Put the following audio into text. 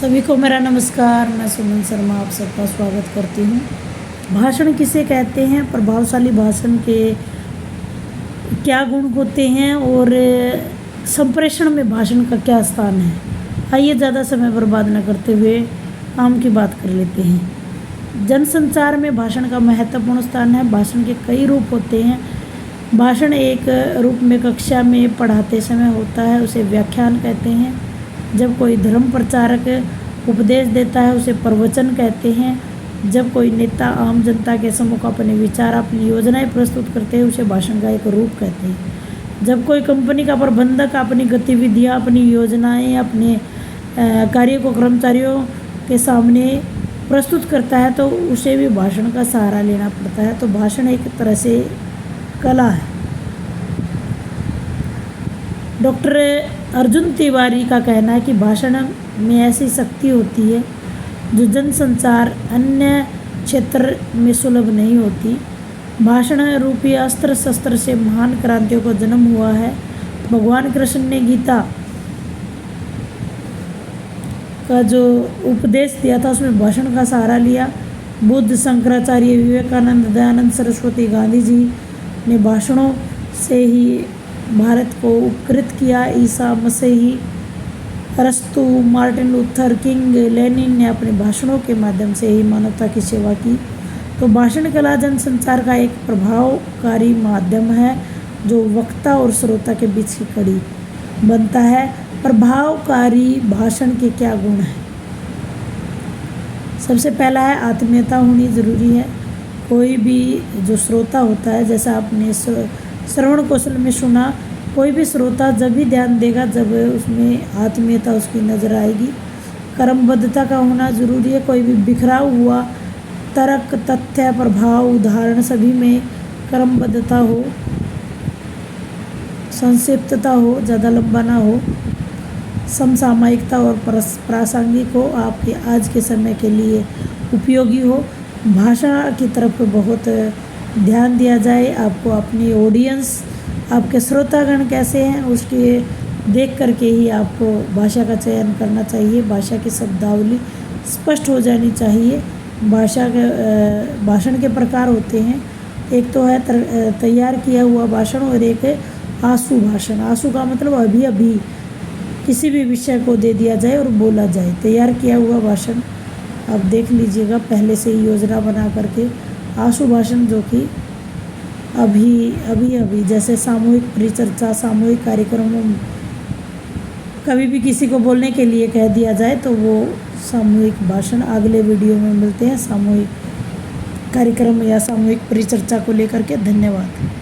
सभी को मेरा नमस्कार। मैं सुमन शर्मा आप सबका स्वागत करती हूँ। भाषण किसे कहते हैं, प्रभावशाली भाषण के क्या गुण होते हैं और संप्रेषण में भाषण का क्या स्थान है। आइए ज़्यादा समय बर्बाद न करते हुए काम की बात कर लेते हैं। जनसंचार में भाषण का महत्वपूर्ण स्थान है। भाषण के कई रूप होते हैं। भाषण एक रूप में कक्षा में पढ़ाते समय होता है, उसे व्याख्यान कहते हैं। जब कोई धर्म प्रचारक उपदेश देता है उसे प्रवचन कहते हैं। जब कोई नेता आम जनता के सम्मुख अपने विचार, अपनी योजनाएं प्रस्तुत करते हैं उसे भाषण का एक रूप कहते हैं। जब कोई कंपनी का प्रबंधक अपनी गतिविधियां, अपनी योजनाएं, अपने कार्य को कर्मचारियों के सामने प्रस्तुत करता है तो उसे भी भाषण का सहारा लेना पड़ता है। तो भाषण एक तरह से कला है। डॉक्टर अर्जुन तिवारी का कहना है कि भाषण में ऐसी शक्ति होती है जो जनसंचार अन्य क्षेत्र में सुलभ नहीं होती। भाषण रूपी अस्त्र शस्त्र से महान क्रांतियों को जन्म हुआ है। भगवान कृष्ण ने गीता का जो उपदेश दिया था उसमें भाषण का सहारा लिया। बुद्ध, शंकराचार्य, विवेकानंद, दयानंद सरस्वती, गांधी जी ने भाषणों से ही भारत को उपकृत किया। ईसा मसीही, अरस्तु, मार्टिन लूथर किंग, लेनिन ने अपने भाषणों के माध्यम से ही मानवता की सेवा की। तो भाषण कला जनसंचार का एक प्रभावकारी माध्यम है जो वक्ता और श्रोता के बीच की कड़ी बनता है। प्रभावकारी भाषण के क्या गुण हैं? सबसे पहला है आत्मीयता होनी ज़रूरी है। कोई भी जो श्रोता होता है, जैसा आपने श्रवण कौशल में सुना, कोई भी श्रोता जब भी ध्यान देगा जब उसमें आत्मीयता उसकी नज़र आएगी। क्रमबद्धता का होना ज़रूरी है। कोई भी बिखरा हुआ तर्क, तथ्य, प्रभाव, उदाहरण सभी में क्रमबद्धता हो, संक्षिप्तता हो, ज़्यादा लंबा ना हो, समसामयिकता और प्रासंगिक हो, आपके आज के समय के लिए उपयोगी हो। भाषा की तरफ बहुत ध्यान दिया जाए। आपको अपनी ऑडियंस, आपके श्रोतागण कैसे हैं उसके देख करके ही आपको भाषा का चयन करना चाहिए। भाषा की शब्दावली स्पष्ट हो जानी चाहिए। भाषण के प्रकार होते हैं। एक तो है तैयार किया हुआ भाषण और एक है आंसू भाषण। आंसू का मतलब अभी अभी किसी भी विषय को दे दिया जाए और बोला जाए। तैयार किया हुआ भाषण आप देख लीजिएगा, पहले से ही योजना बना करके। आंसू भाषण जो कि अभी जैसे सामूहिक परिचर्चा, सामूहिक कार्यक्रमों में कभी भी किसी को बोलने के लिए कह दिया जाए तो वो सामूहिक भाषण। अगले वीडियो में मिलते हैं सामूहिक कार्यक्रम या सामूहिक परिचर्चा को लेकर के। धन्यवाद।